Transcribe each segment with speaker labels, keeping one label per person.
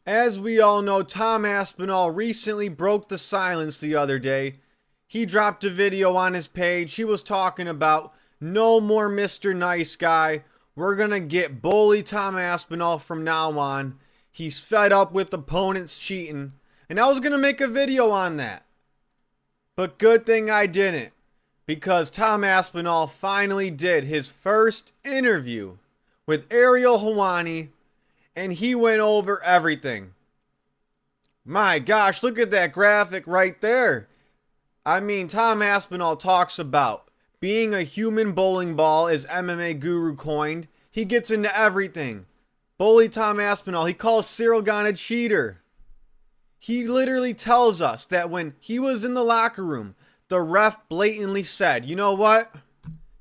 Speaker 1: As we all know, Tom Aspinall recently broke the silence the other day. He dropped a video on his page. He was talking about no more Mr. Nice Guy. We're going to get Bully Tom Aspinall from now on. He's fed up with opponents cheating. And I was going to make a video on that. But good thing I didn't. Because Tom Aspinall finally did his first interview with Ariel Helwani. And he went over everything. My gosh, look at that graphic right there. I mean, Tom Aspinall talks about being a human bowling ball, as MMA Guru coined. He gets into everything. Bully Tom Aspinall, he calls Ciryl Gane a cheater. He literally tells us that when he was in the locker room, the ref blatantly said, you know what?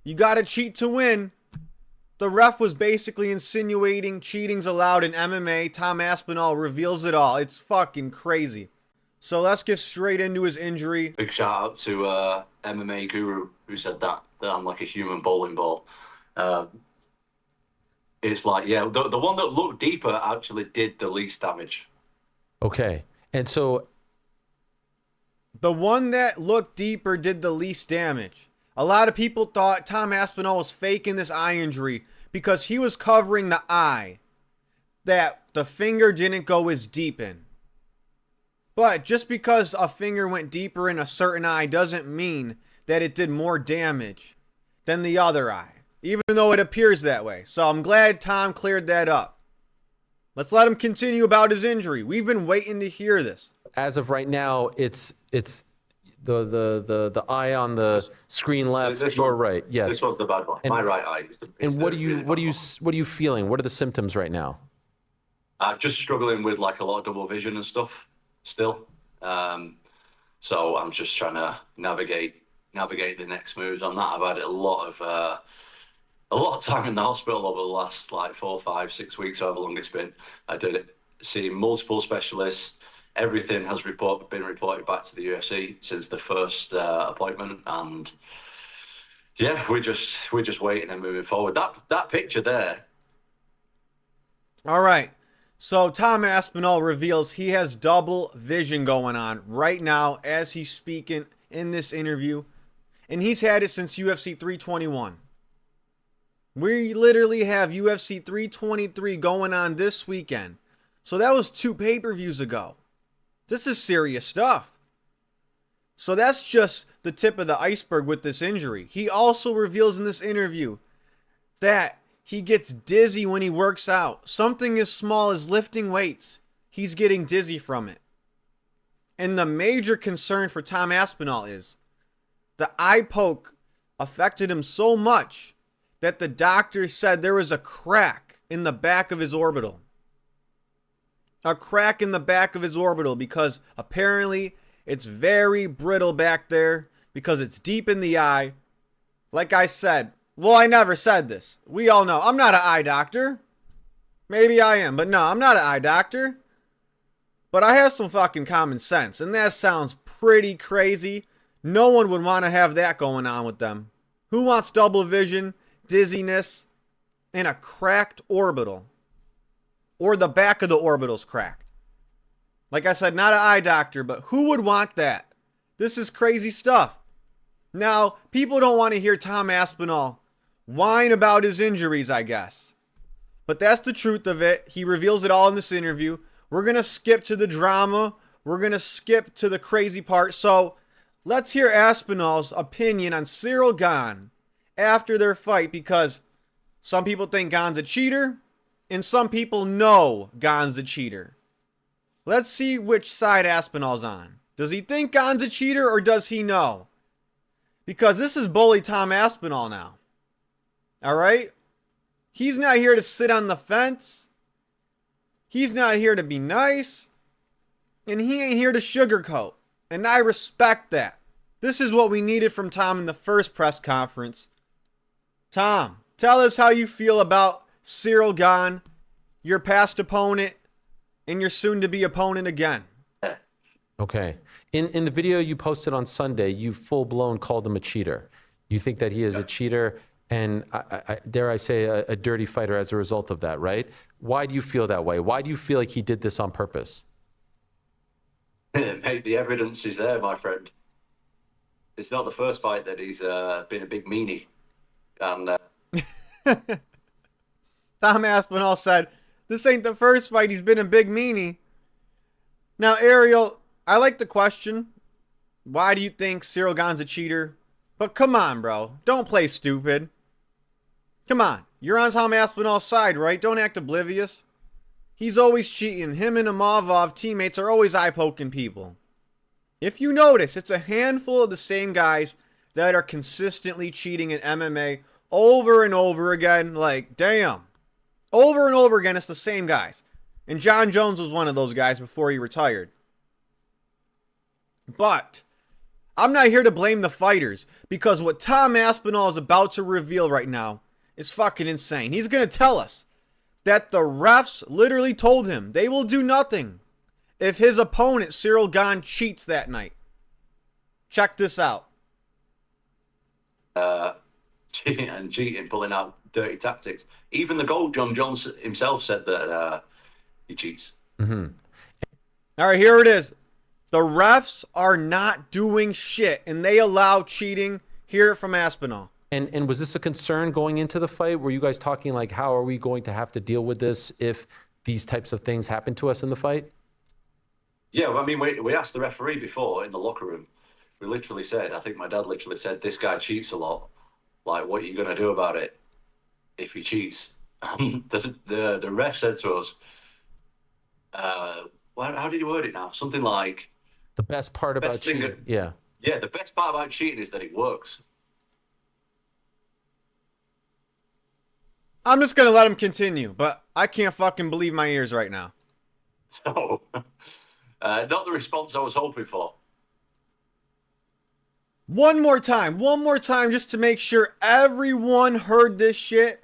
Speaker 1: You gotta cheat to win. The ref was basically insinuating cheating's allowed in MMA. Tom Aspinall reveals it all. It's fucking crazy. So let's get straight into his injury.
Speaker 2: Big shout out to MMA Guru who said that I'm like a human bowling ball. It's like, yeah, the one that looked deeper actually did the least damage.
Speaker 3: Okay. And so
Speaker 1: the one that looked deeper did the least damage. A lot of people thought Tom Aspinall was faking this eye injury because he was covering the eye that the finger didn't go as deep in. But just because a finger went deeper in a certain eye doesn't mean that it did more damage than the other eye, even though it appears that way. So I'm glad Tom cleared that up. Let's let him continue about his injury. We've been waiting to hear this.
Speaker 3: as of right now, it's the eye on the screen left, your right. Yes.
Speaker 2: This was the bad one. My right eye is the.
Speaker 3: And what are you feeling? What are the symptoms right now?
Speaker 2: Just struggling with like a lot of double vision and stuff still. So I'm just trying to navigate the next moves on that. I've had a lot of time in the hospital over the last like 4, 5, 6 weeks, however long it's been. I did it, see multiple specialists. Everything has been reported back to the UFC since the first appointment, and yeah, we're just waiting and moving forward. That picture there.
Speaker 1: All right. So Tom Aspinall reveals he has double vision going on right now as he's speaking in this interview, and he's had it since UFC 321. We literally have UFC 323 going on this weekend. So that was 2 pay-per-views ago. This is serious stuff. So that's just the tip of the iceberg with this injury. He also reveals in this interview that he gets dizzy when he works out. Something as small as lifting weights, he's getting dizzy from it. And the major concern for Tom Aspinall is the eye poke affected him so much that the doctor said there was a crack in the back of his orbital. A crack in the back of his orbital because apparently it's very brittle back there because it's deep in the eye. Like I said, well, I never said this. We all know I'm not an eye doctor. Maybe I am, but no, I'm not an eye doctor. But I have some fucking common sense, and that sounds pretty crazy. No one would want to have that going on with them. Who wants double vision, dizziness, and a cracked orbital? Or the back of the orbital's cracked. Like I said, not an eye doctor, but who would want that? This is crazy stuff. Now, people don't want to hear Tom Aspinall whine about his injuries, I guess. But that's the truth of it. He reveals it all in this interview. We're going to skip to the drama. We're going to skip to the crazy part. So, let's hear Aspinall's opinion on Ciryl Gane after their fight, because some people think Gane's a cheater, and some people know Gane's a cheater. Let's see which side Aspinall's on. Does he think Gane's a cheater, or does he know? Because this is Bully Tom Aspinall now. Alright? He's not here to sit on the fence. He's not here to be nice. And he ain't here to sugarcoat. And I respect that. This is what we needed from Tom in the first press conference. Tom, tell us how you feel about Ciryl Gane, your past opponent, and your soon-to-be opponent again.
Speaker 3: Okay. In the video you posted on Sunday, you full-blown called him a cheater. You think that he is a cheater, and dare I say, a dirty fighter as a result of that, right? Why do you feel that way? Why do you feel like he did this on purpose?
Speaker 2: Mate, the evidence is there, my friend. It's not the first fight that he's been a big meanie. And
Speaker 1: Tom Aspinall said, this ain't the first fight he's been a big meanie. Now, Ariel, I like the question. Why do you think Ciryl Gane's a cheater? But come on, bro. Don't play stupid. Come on. You're on Tom Aspinall's side, right? Don't act oblivious. He's always cheating. Him and Amavov teammates are always eye-poking people. If you notice, it's a handful of the same guys that are consistently cheating in MMA over and over again. Like, damn. Over and over again, it's the same guys. And John Jones was one of those guys before he retired. But I'm not here to blame the fighters, because what Tom Aspinall is about to reveal right now is fucking insane. He's going to tell us that the refs literally told him they will do nothing if his opponent, Ciryl Gane, cheats that night. Check this out.
Speaker 2: cheating, pulling out dirty tactics. Even the GOAT, John Jones himself, said that he cheats.
Speaker 1: Mm-hmm. All right, here it is. The refs are not doing shit, and they allow cheating. Hear it from Aspinall.
Speaker 3: And was this a concern going into the fight? Were you guys talking like, how are we going to have to deal with this if these types of things happen to us in the fight?
Speaker 2: Yeah, well, I mean, we asked the referee before in the locker room. We literally said, I think my dad literally said, this guy cheats a lot. Like, what are you going to do about it if he cheats? The ref said to us, how did you word it now? Something like,
Speaker 3: the best part about cheating. Yeah,
Speaker 2: the best part about cheating is that it works.
Speaker 1: I'm just going to let him continue, but I can't fucking believe my ears right now.
Speaker 2: So, not the response I was hoping for.
Speaker 1: One more time, just to make sure everyone heard this shit,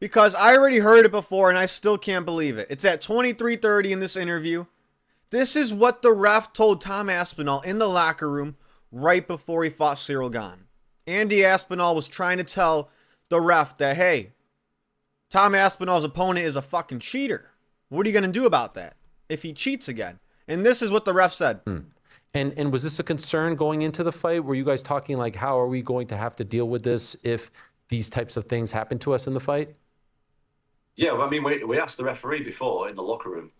Speaker 1: because I already heard it before and I still can't believe it. It's at 23:30 in this interview. This is what the ref told Tom Aspinall in the locker room right before he fought Ciryl Gane. Andy Aspinall was trying to tell the ref that, hey, Tom Aspinall's opponent is a fucking cheater. What are you going to do about that if he cheats again? And this is what the ref said.
Speaker 3: And was this a concern going into the fight? Were you guys talking like, how are we going to have to deal with this if these types of things happen to us in the fight?
Speaker 2: Yeah, well, I mean, we asked the referee before in the locker room.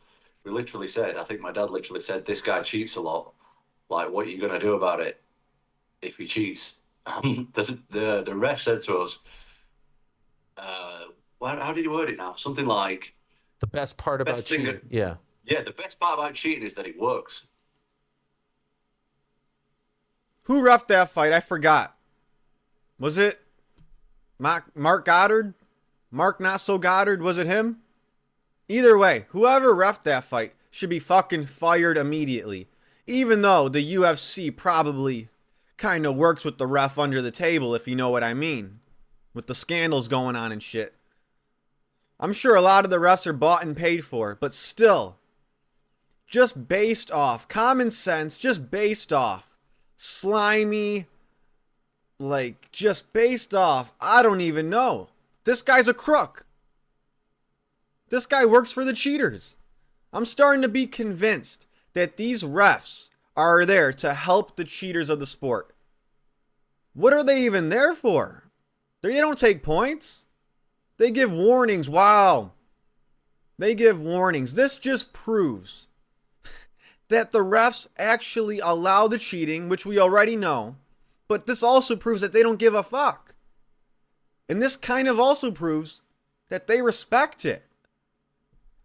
Speaker 2: We literally said, I think my dad literally said, this guy cheats a lot. Like, what are you going to do about it if he cheats? The ref said to us, how did you word it now? Something like,
Speaker 3: the best part about cheating. Yeah,
Speaker 2: the best part about cheating is that it works.
Speaker 1: Who reffed that fight? I forgot. Was it Mark Goddard? Mark Not So Goddard? Was it him? Either way, whoever reffed that fight should be fucking fired immediately. Even though the UFC probably kind of works with the ref under the table, if you know what I mean. With the scandals going on and shit. I'm sure a lot of the refs are bought and paid for, but still, just based off common sense, just based off slimy, like, just based off, I don't even know. This guy's a crook. This guy works for the cheaters. I'm starting to be convinced that these refs are there to help the cheaters of the sport. What are they even there for? They don't take points. They give warnings. Wow. They give warnings. This just proves that the refs actually allow the cheating, which we already know. But this also proves that they don't give a fuck. And this kind of also proves that they respect it.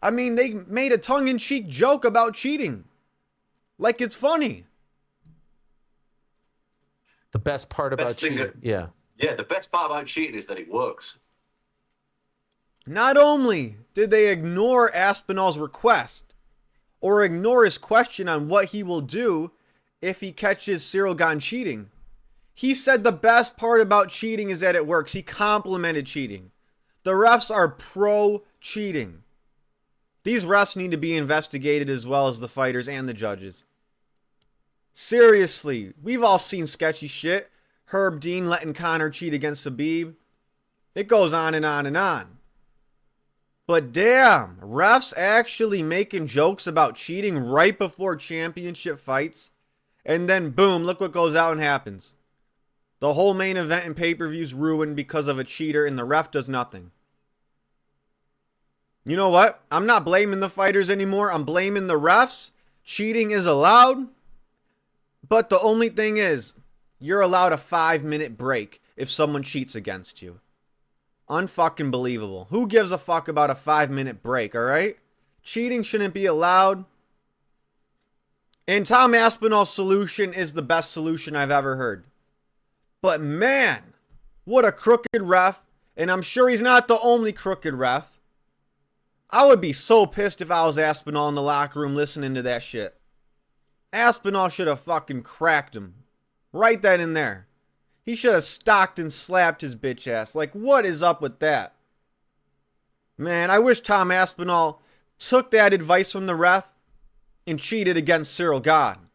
Speaker 1: I mean, they made a tongue-in-cheek joke about cheating. Like it's funny.
Speaker 3: the best part about cheating. Yeah,
Speaker 2: the best part about cheating is that it works.
Speaker 1: Not only did they ignore Aspinall's request or ignore his question on what he will do if he catches Ciryl Gane cheating, he said the best part about cheating is that it works. He complimented cheating. The refs are pro-cheating. These refs need to be investigated as well as the fighters and the judges. Seriously, we've all seen sketchy shit. Herb Dean letting Conor cheat against Khabib. It goes on and on and on. But damn, refs actually making jokes about cheating right before championship fights. And then boom, look what goes out and happens. The whole main event and pay-per-view's ruined because of a cheater and the ref does nothing. You know what? I'm not blaming the fighters anymore. I'm blaming the refs. Cheating is allowed. But the only thing is, you're allowed a 5-minute break if someone cheats against you. Unfucking believable. Who gives a fuck about a 5-minute break, alright? Cheating shouldn't be allowed. And Tom Aspinall's solution is the best solution I've ever heard. But man, what a crooked ref. And I'm sure he's not the only crooked ref. I would be so pissed if I was Aspinall in the locker room listening to that shit. Aspinall should have fucking cracked him. Right then and there. He should have stalked and slapped his bitch ass. Like, what is up with that? Man, I wish Tom Aspinall took that advice from the ref and cheated against Ciryl Gane.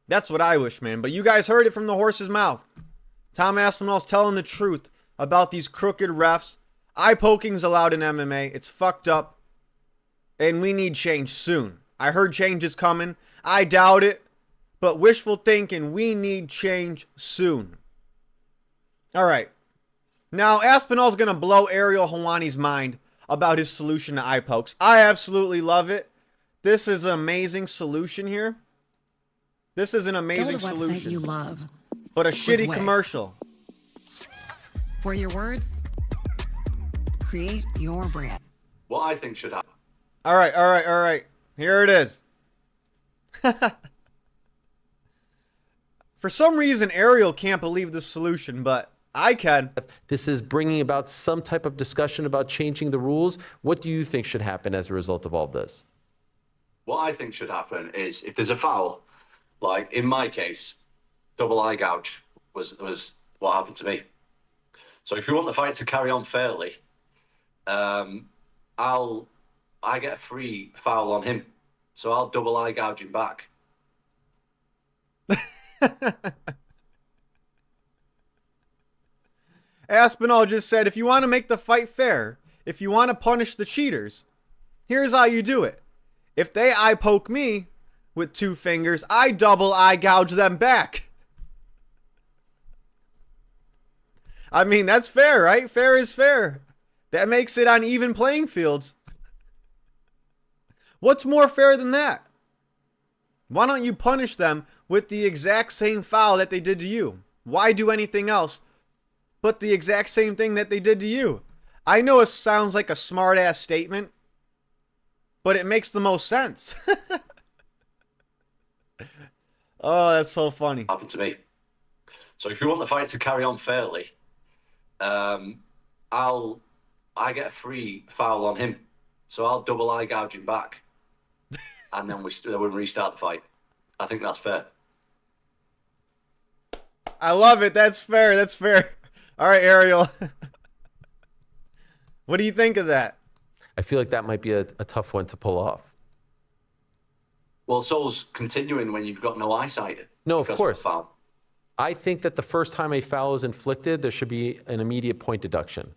Speaker 1: That's what I wish, man. But you guys heard it from the horse's mouth. Tom Aspinall's telling the truth about these crooked refs. Eye poking's allowed in MMA. It's fucked up. And we need change soon. I heard change is coming. I doubt it. But wishful thinking, we need change soon. Alright. Now, Aspinall's going to blow Ariel Helwani's mind about his solution to eye pokes. I absolutely love it. This is an amazing solution here. This is an amazing solution.
Speaker 4: You love,
Speaker 1: but a shitty commercial.
Speaker 4: For your words, create your brand.
Speaker 2: What I think should happen.
Speaker 1: Alright. Here it is. For some reason, Ariel can't believe this solution, but I can.
Speaker 3: This is bringing about some type of discussion about changing the rules. What do you think should happen as a result of all of this?
Speaker 2: What I think should happen is if there's a foul, like in my case, double eye gouge was what happened to me. So if you want the fight to carry on fairly, I get a free foul on him. So I'll double eye gouge him back.
Speaker 1: Aspinall just said, if you want to make the fight fair, if you want to punish the cheaters, here's how you do it. If they eye poke me with 2 fingers, I double eye gouge them back. I mean, that's fair, right? Fair is fair. That makes it on even playing fields. What's more fair than that? Why don't you punish them with the exact same foul that they did to you? Why do anything else but the exact same thing that they did to you? I know it sounds like a smart-ass statement, but it makes the most sense. Oh, that's so funny.
Speaker 2: Happened to me. So if you want the fight to carry on fairly, I get a free foul on him. So I'll double eye gouge him back. And then we restart the fight. I think that's fair.
Speaker 1: I love it. That's fair. That's fair. All right, Ariel. What do you think of that?
Speaker 3: I feel like that might be a tough one to pull off.
Speaker 2: Well, so's continuing when you've got no eyesight.
Speaker 3: No, of course.
Speaker 2: Foul.
Speaker 3: I think that the first time a foul is inflicted, there should be an immediate point deduction.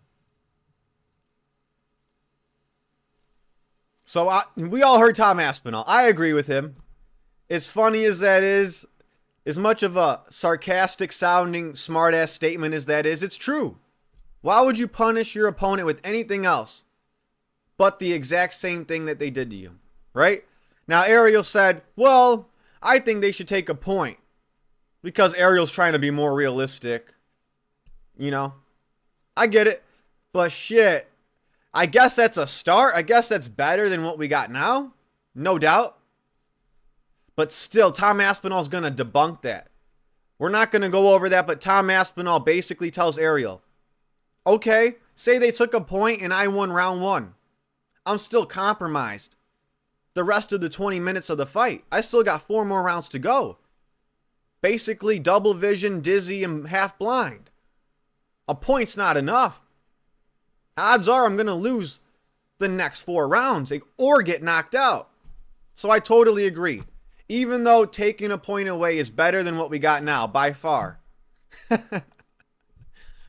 Speaker 1: So we all heard Tom Aspinall. I agree with him. As funny as that is, as much of a sarcastic sounding smart-ass statement as that is, it's true. Why would you punish your opponent with anything else but the exact same thing that they did to you, right? Now, Ariel said, well, I think they should take a point because Ariel's trying to be more realistic. You know, I get it, but shit, I guess that's a start. I guess that's better than what we got now, no doubt. But still, Tom Aspinall's going to debunk that. We're not going to go over that, but Tom Aspinall basically tells Ariel, okay, say they took a point and I won round 1. I'm still compromised. The rest of the 20 minutes of the fight, I still got 4 more rounds to go. Basically, double vision, dizzy, and half blind. A point's not enough. Odds are I'm going to lose the next 4 rounds or get knocked out. So I totally agree. Even though taking a point away is better than what we got now, by far.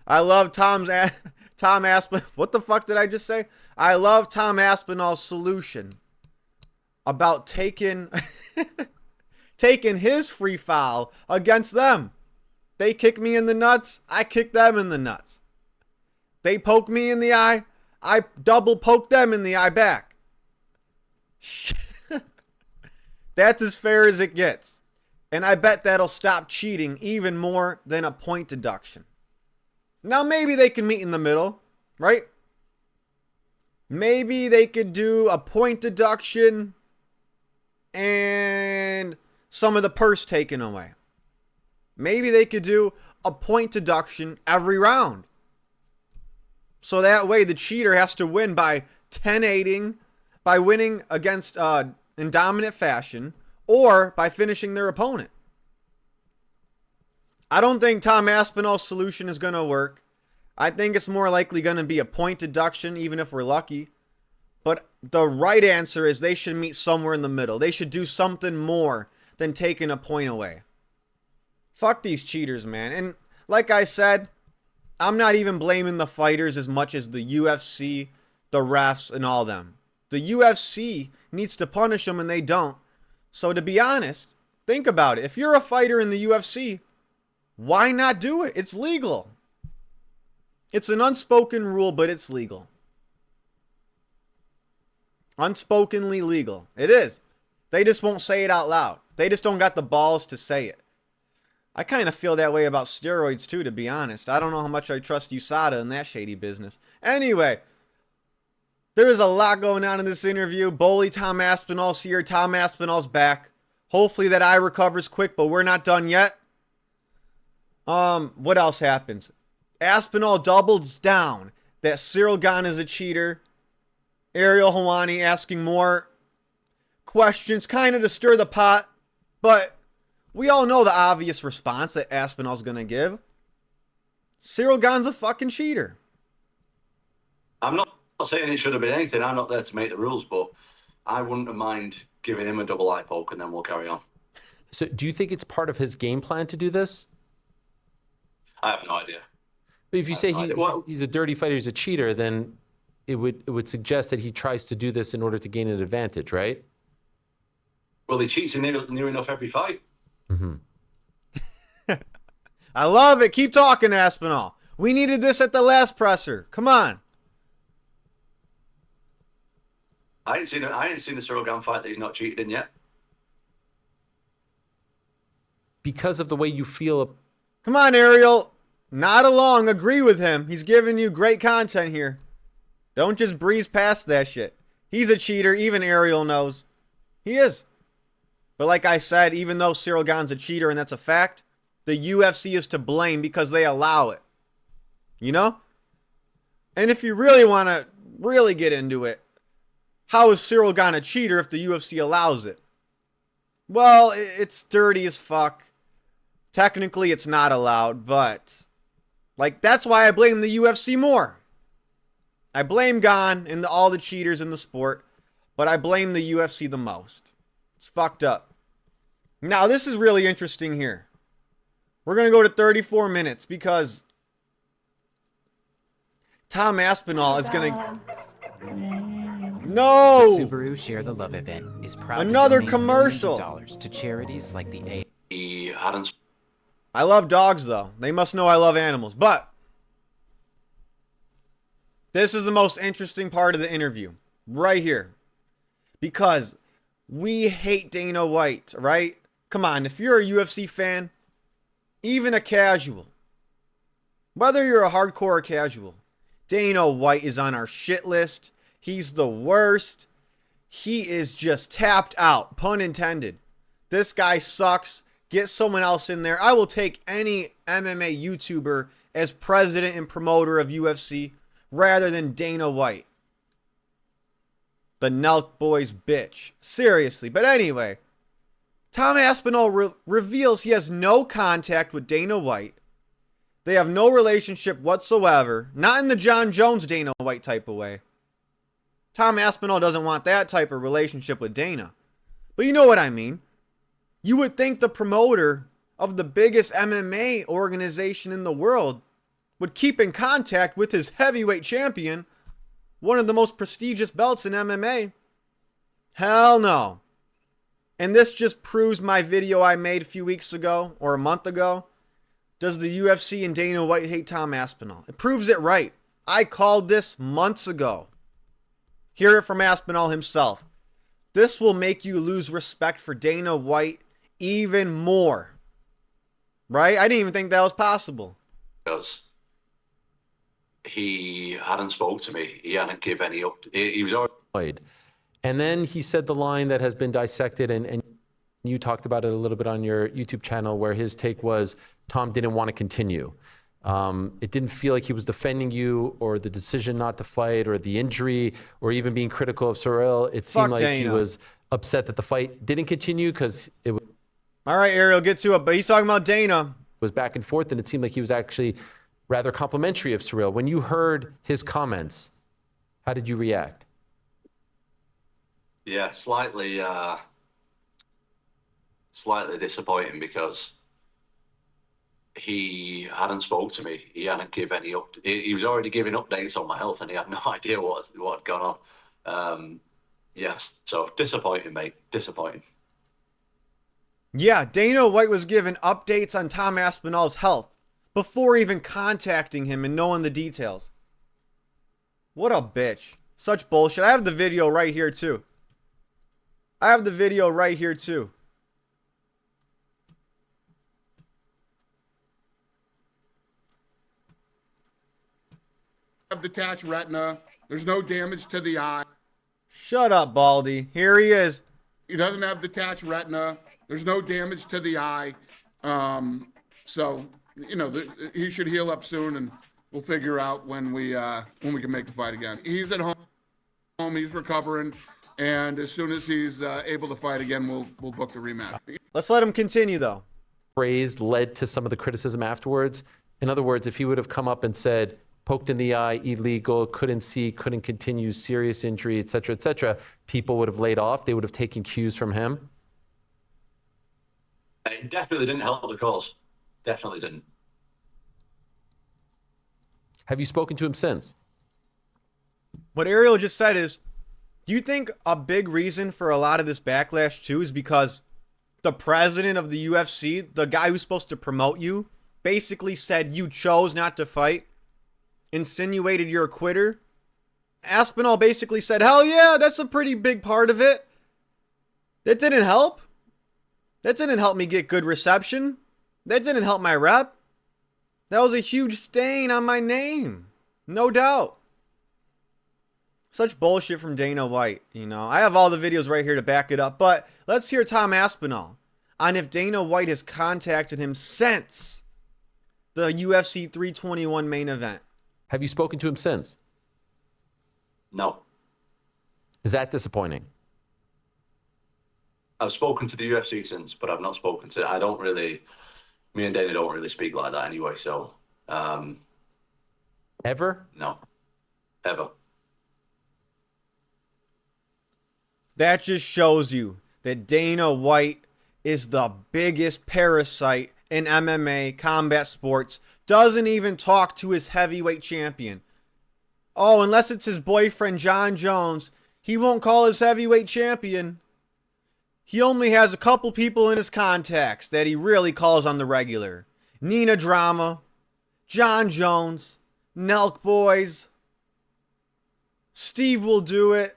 Speaker 1: I love Tom Aspinall. What the fuck did I just say? I love Tom Aspinall's solution about taking his free foul against them. They kick me in the nuts, I kick them in the nuts. They poke me in the eye, I double poke them in the eye back. That's as fair as it gets. And I bet that'll stop cheating even more than a point deduction. Now maybe they can meet in the middle, right? Maybe they could do a point deduction and some of the purse taken away. Maybe they could do a point deduction every round. So that way the cheater has to win by 10-8ing, by winning against in dominant fashion, or by finishing their opponent. I don't think Tom Aspinall's solution is going to work. I think it's more likely going to be a point deduction, even if we're lucky. But the right answer is they should meet somewhere in the middle. They should do something more than taking a point away. Fuck these cheaters, man. And like I said, I'm not even blaming the fighters as much as the UFC, the refs, and all them. The UFC needs to punish them and they don't. So to be honest, think about it. If you're a fighter in the UFC, why not do it? It's legal. It's an unspoken rule, but it's legal. Unspokenly legal. It is. They just won't say it out loud. They just don't got the balls to say it. I kind of feel that way about steroids too, to be honest. I don't know how much I trust USADA in that shady business. Anyway, there is a lot going on in this interview. Bully Tom Aspinall's here. Tom Aspinall's back. Hopefully that eye recovers quick, but we're not done yet. What else happens? Aspinall doubles down that Ciryl Gane is a cheater. Ariel Helwani asking more questions, kind of to stir the pot, but we all know the obvious response that Aspinall's going to give. Ciryl Gane's a fucking cheater.
Speaker 2: I'm not saying it should have been anything. I'm not there to make the rules, but I wouldn't have mind giving him a double eye poke and then we'll carry on.
Speaker 3: So do you think it's part of his game plan to do this?
Speaker 2: I have no idea.
Speaker 3: But if you say he's a dirty fighter, he's a cheater, then it would suggest that he tries to do this in order to gain an advantage, right?
Speaker 2: Well, he cheats in near enough every fight.
Speaker 3: Mm-hmm.
Speaker 1: I love it. Keep talking, Aspinall. We needed this at the last presser. Come on.
Speaker 2: I ain't seen a Ciryl Gane fight that he's not cheated in yet.
Speaker 3: Because of the way you feel.
Speaker 1: Come on, Ariel. Nod along. Agree with him. He's giving you great content here. Don't just breeze past that shit. He's a cheater. Even Ariel knows. He is. But like I said, even though Ciryl Gane's a cheater and that's a fact, the UFC is to blame because they allow it. You know? And if you really want to really get into it, how is Ciryl Gane a cheater if the UFC allows it? Well, it's dirty as fuck. Technically, it's not allowed, but like that's why I blame the UFC more. I blame Gane and all the cheaters in the sport, but I blame the UFC the most. It's fucked up. Now, this is really interesting here. We're going to go to 34 minutes because Tom Aspinall is going to... No!
Speaker 5: The Subaru Share the Love event is proud
Speaker 1: Another
Speaker 5: to donate
Speaker 1: commercial.
Speaker 5: millions of dollars to charities like the A.
Speaker 2: He hadn't.
Speaker 1: I love dogs, though. They must know I love animals. But this is the most interesting part of the interview. Right here. Because we hate Dana White, right? Come on, if you're a UFC fan, even a casual, whether you're a hardcore or casual, Dana White is on our shit list. He's the worst. He is just tapped out, pun intended. This guy sucks. Get someone else in there. I will take any MMA YouTuber as president and promoter of UFC rather than Dana White. The Nelk Boys bitch. Seriously. But anyway, Tom Aspinall reveals he has no contact with Dana White. They have no relationship whatsoever. Not in the John Jones Dana White type of way. Tom Aspinall doesn't want that type of relationship with Dana. But you know what I mean. You would think the promoter of the biggest MMA organization in the world would keep in contact with his heavyweight champion, one of the most prestigious belts in MMA. Hell no. And this just proves my video I made a few weeks ago or a month ago. Does the UFC and Dana White hate Tom Aspinall? It proves it right. I called this months ago. Hear it from Aspinall himself. This will make you lose respect for Dana White even more. Right? I didn't even think that was possible.
Speaker 2: Because he hadn't spoke to me. He hadn't give any up. He was already...
Speaker 3: And then he said the line that has been dissected, and you talked about it a little bit on your YouTube channel, where his take was Tom didn't want to continue. It didn't feel like he was defending you or the decision not to fight or the injury or even being critical of Ciryl. It seemed like he was upset that the fight didn't continue because it was...
Speaker 1: All right, Ariel, get to it. But he's talking about Dana.
Speaker 3: Was back and forth, and it seemed like he was actually rather complimentary of Ciryl. When you heard his comments, how did you react?
Speaker 2: Yeah, slightly disappointing because he hadn't spoke to me. He hadn't give any up. He was already giving updates on my health, and he had no idea what had gone on. Yeah, so disappointing, mate. Disappointing.
Speaker 1: Yeah, Dana White was given updates on Tom Aspinall's health before even contacting him and knowing the details. What a bitch. Such bullshit. I have the video right here too. Have
Speaker 6: detached retina. There's no damage to the eye.
Speaker 1: Shut up, Baldy. Here he is.
Speaker 6: He doesn't have detached retina. There's no damage to the eye. So, you know, he should heal up soon, and we'll figure out when we can make the fight again. He's at home. He's recovering. And as soon as he's able to fight again, we'll book the rematch.
Speaker 1: Let's let him continue, though.
Speaker 3: Praise led to some of the criticism afterwards. In other words, if he would have come up and said, poked in the eye, illegal, couldn't see, couldn't continue, serious injury, et cetera, people would have laid off. They would have taken cues from him.
Speaker 2: It definitely didn't help the cause. Definitely didn't.
Speaker 3: Have you spoken to him since?
Speaker 1: What Ariel just said is, do you think a big reason for a lot of this backlash too is because the president of the UFC, the guy who's supposed to promote you, basically said you chose not to fight, insinuated you're a quitter? Aspinall basically said, hell yeah, that's a pretty big part of it. That didn't help. That didn't help me get good reception. That didn't help my rep. That was a huge stain on my name. No doubt. Such bullshit from Dana White, you know. I have all the videos right here to back it up. But let's hear Tom Aspinall on if Dana White has contacted him since the UFC 321 main event.
Speaker 3: Have you spoken to him since?
Speaker 2: No.
Speaker 3: Is that disappointing?
Speaker 2: I've spoken to the UFC since, but I've not spoken to... Me and Dana don't really speak like that anyway, so...
Speaker 3: Ever?
Speaker 2: No. Ever.
Speaker 1: That just shows you that Dana White is the biggest parasite in MMA, combat sports. Doesn't even talk to his heavyweight champion. Oh, unless it's his boyfriend, John Jones, he won't call his heavyweight champion. He only has a couple people in his contacts that he really calls on the regular. Nina Drama, John Jones, Nelk Boys. Steve will do it.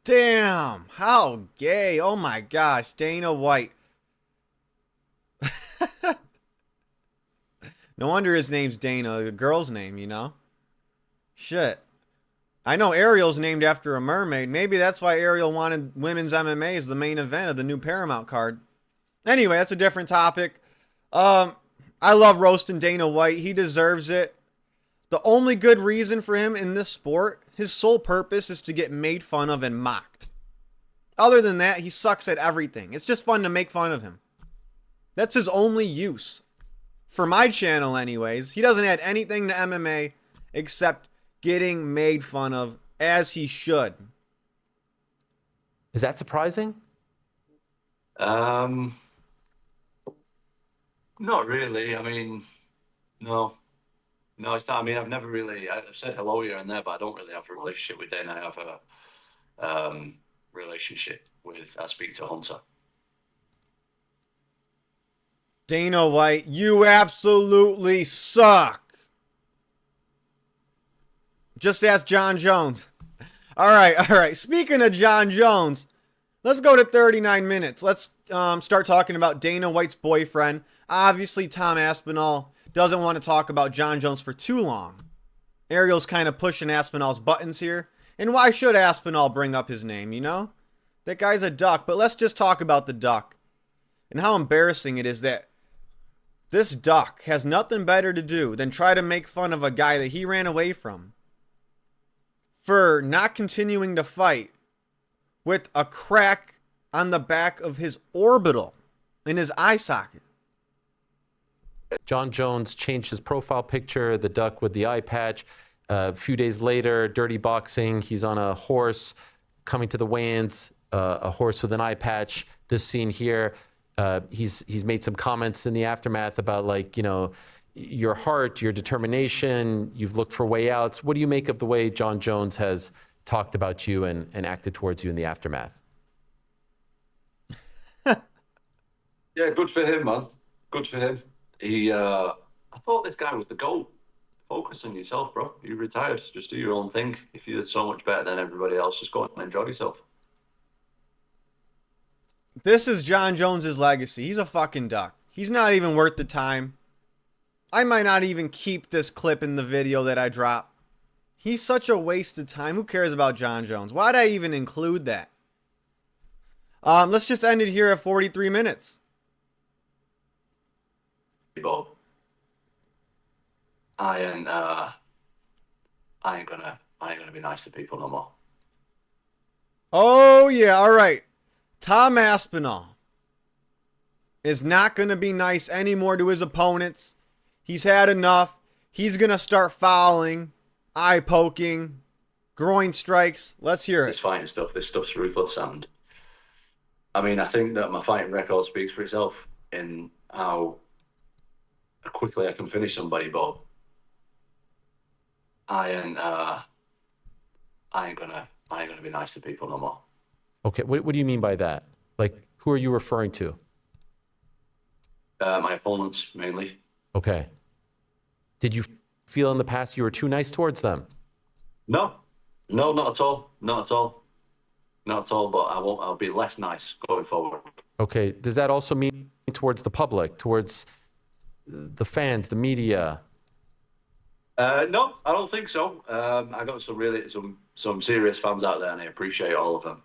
Speaker 1: Damn, how gay. Oh my gosh, Dana White. No wonder his name's Dana, a girl's name, you know? Shit. I know Ariel's named after a mermaid. Maybe that's why Ariel wanted women's MMA as the main event of the new Paramount card. Anyway, that's a different topic. I love roasting Dana White. He deserves it. The only good reason for him in this sport, his sole purpose is to get made fun of and mocked. Other than that, he sucks at everything. It's just fun to make fun of him. That's his only use. For my channel anyways. He doesn't add anything to MMA except getting made fun of, as he should.
Speaker 3: Is that surprising?
Speaker 2: Not really. I mean, No, no, it's not. I mean, I've never really. I've said hello here and there, but I don't really have a relationship with Dana. I have a relationship with. I speak to Hunter.
Speaker 1: Dana White, you absolutely suck. Just ask John Jones. All right. Speaking of John Jones, let's go to 39 minutes. Let's start talking about Dana White's boyfriend. Obviously, Tom Aspinall doesn't want to talk about John Jones for too long. Ariel's kind of pushing Aspinall's buttons here. And why should Aspinall bring up his name, you know? That guy's a duck. But let's just talk about the duck and how embarrassing it is that this duck has nothing better to do than try to make fun of a guy that he ran away from for not continuing to fight with a crack on the back of his orbital in his eye socket.
Speaker 3: John Jones changed his profile picture, the duck with the eye patch. A few days later, Dirty Boxing, he's on a horse coming to the weigh-ins, a horse with an eye patch. This scene here, he's made some comments in the aftermath about, like, you know, your heart, your determination, you've looked for way outs. What do you make of the way John Jones has talked about you and acted towards you in the aftermath?
Speaker 2: Yeah, good for him, man. Good for him. I thought this guy was the GOAT. Focus on yourself, bro. You retired. Just do your own thing. If you're so much better than everybody else, just go and enjoy yourself.
Speaker 1: This is John Jones's legacy. He's a fucking duck. He's not even worth the time. I might not even keep this clip in the video that I drop. He's such a waste of time. Who cares about John Jones? Why'd I even include that? Let's just end it here at 43 minutes.
Speaker 2: Bob, I ain't gonna be nice to people no more.
Speaker 1: Oh, yeah. All right. Tom Aspinall is not going to be nice anymore to his opponents. He's had enough. He's going to start fouling, eye poking, groin strikes. Let's hear
Speaker 2: This
Speaker 1: it.
Speaker 2: fighting stuff, this stuff's ruthless, and I mean, I think that my fighting record speaks for itself in how quickly I can finish somebody, but I ain't gonna be nice to people no more.
Speaker 3: Okay, what do you mean by that? Like, who are you referring to?
Speaker 2: My opponents mainly.
Speaker 3: Okay. Did you feel in the past you were too nice towards them?
Speaker 2: No, not at all, not at all. But I'll be less nice going forward.
Speaker 3: Okay. Does that also mean towards the public, towards the fans, the media?
Speaker 2: No, I don't think so. I got some serious fans out there, and I appreciate all of them.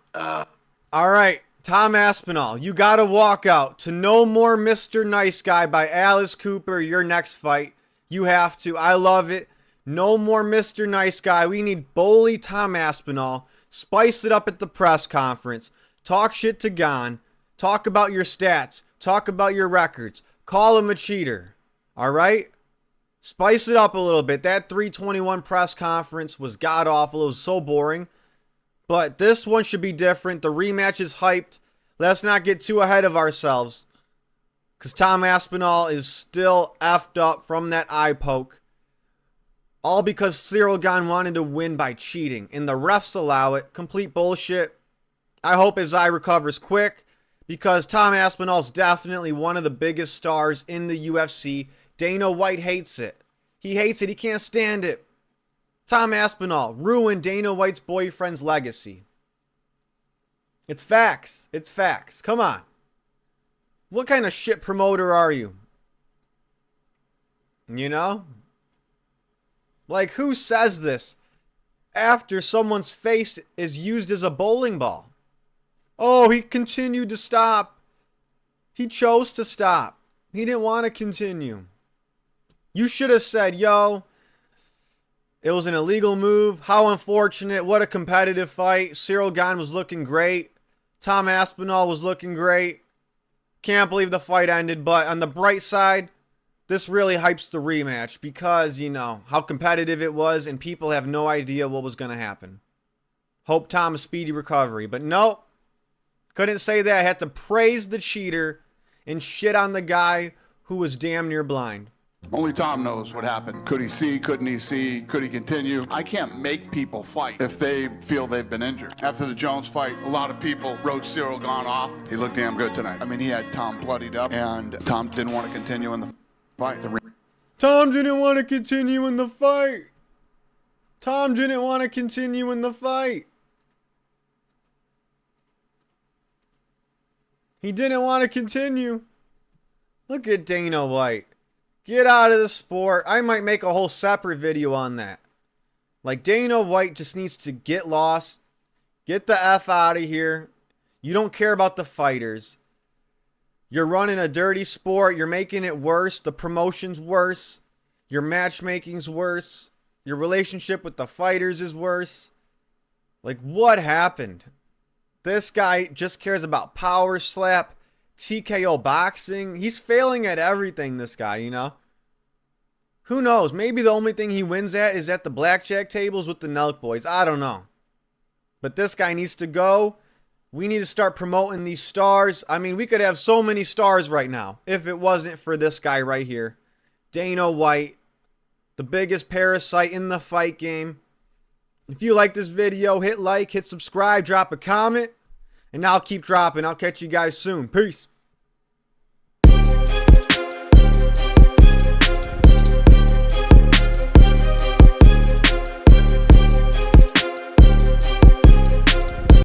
Speaker 1: All right. Tom Aspinall, you got to walk out to No More Mr. Nice Guy by Alice Cooper, your next fight. You have to. I love it. No more Mr. Nice Guy. We need Bully Tom Aspinall. Spice it up at the press conference. Talk shit to Gane. Talk about your stats. Talk about your records. Call him a cheater. All right? Spice it up a little bit. That 321 press conference was god-awful. It was so boring. But this one should be different. The rematch is hyped. Let's not get too ahead of ourselves. Because Tom Aspinall is still effed up from that eye poke. All because Ciryl Gane wanted to win by cheating. And the refs allow it. Complete bullshit. I hope his eye recovers quick. Because Tom Aspinall's definitely one of the biggest stars in the UFC. Dana White hates it. He hates it. He can't stand it. Tom Aspinall ruined Dana White's boyfriend's legacy. It's facts. It's facts. Come on. What kind of shit promoter are you? You know? Like, who says this after someone's face is used as a bowling ball? Oh, he continued to stop. He chose to stop. He didn't want to continue. You should have said, yo, it was an illegal move. How unfortunate. What a competitive fight. Ciryl Gane was looking great. Tom Aspinall was looking great. Can't believe the fight ended. But on the bright side, this really hypes the rematch because, you know, how competitive it was and people have no idea what was going to happen. Hope Tom a speedy recovery. But no, couldn't say that. I had to praise the cheater and shit on the guy who was damn near blind.
Speaker 6: Only Tom knows what happened. Could he see? Couldn't he see? Could he continue? I can't make people fight if they feel they've been injured. After the Jones fight, a lot of people wrote Ciryl Gane off. He looked damn good tonight. I mean, he had Tom bloodied up, and Tom didn't want to continue in the fight.
Speaker 1: Tom didn't want to continue in the fight. Tom didn't want to continue in the fight. He didn't want to continue. Look at Dana White. Get out of the sport. I might make a whole separate video on that. Like, Dana White just needs to get lost. Get the F out of here. You don't care about the fighters. You're running a dirty sport. You're making it worse. The promotion's worse. Your matchmaking's worse. Your relationship with the fighters is worse. Like, what happened? This guy just cares about power slap, TKO boxing. He's failing at everything, this guy, you know? Who knows? Maybe the only thing he wins at is at the blackjack tables with the Nelk boys. I don't know. But this guy needs to go. We need to start promoting these stars. I mean, we could have so many stars right now if it wasn't for this guy right here. Dana White, the biggest parasite in the fight game. If you like this video, hit like, hit subscribe, drop a comment, and I'll keep dropping. I'll catch you guys soon. Peace.